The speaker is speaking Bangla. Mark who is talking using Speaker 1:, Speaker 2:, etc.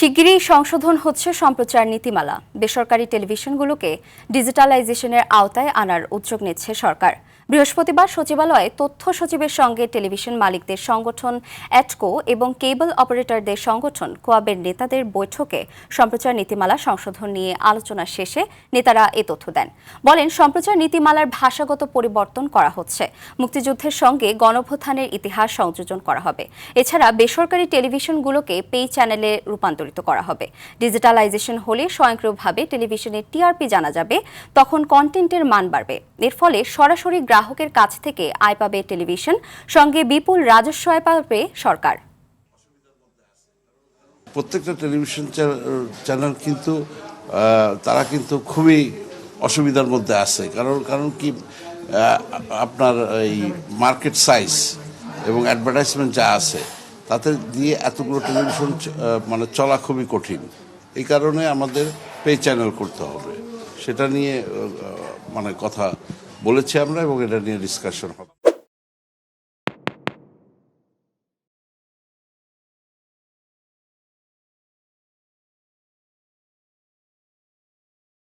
Speaker 1: শিগগিরই সংশোধন হচ্ছে সম্প্রচার নীতিমালা। বেসরকারি টেলিভিশনগুলোকে ডিজিটালাইজেশনের আওতায় আনার উদ্যোগ নিচ্ছে সরকার। বৃহস্পতিবার সচিবালয়ে তথ্য সচিবের সঙ্গে টেলিভিশন মালিকদের সংগঠন অ্যাটকো এবং কেবল অপারেটরদের সংগঠন কোয়াবের নেতাদের বৈঠকে সম্প্রচার নীতিমালা সংশোধন নিয়ে আলোচনা শেষে নেতারা এ তথ্য দেন। বলেন, সম্প্রচার নীতিমালার ভাষাগত পরিবর্তন করা হচ্ছে, মুক্তিযুদ্ধের সঙ্গে গণঅভ্যুত্থানের ইতিহাস সংযোজন করা হবে। এছাড়া বেসরকারি টেলিভিশনগুলোকে পে চ্যানেলে রূপান্তরিত করা হবে। ডিজিটালাইজেশন হলে স্বয়ংক্রিয়ভাবে টেলিভিশনের টিআরপি জানা যাবে, তখন কন্টেন্টের মান বাড়বে। এর ফলে সরাসরি গ্রাহকের কাছ থেকে আয় পাবে টেলিভিশন, সঙ্গে বিপুল রাজস্ব আয় পাবে সরকার।
Speaker 2: প্রত্যেকটা টেলিভিশন চ্যানেল কিন্তু তারা কিন্তু খুবই অসুবিধার মধ্যে আছে। কারণ কি আপনার এই মার্কেট সাইজ এবং অ্যাডভার্টাইজমেন্ট যা আছে তাতে দিয়ে এতগুলো টেলিভিশন মানে চলা খুবই কঠিন। এই কারণে আমাদের পে চ্যানেল করতে হবে, সেটা নিয়ে মানে কথা বলেছি আমরা এবং এটা নিয়ে ডিসকাশন হবে।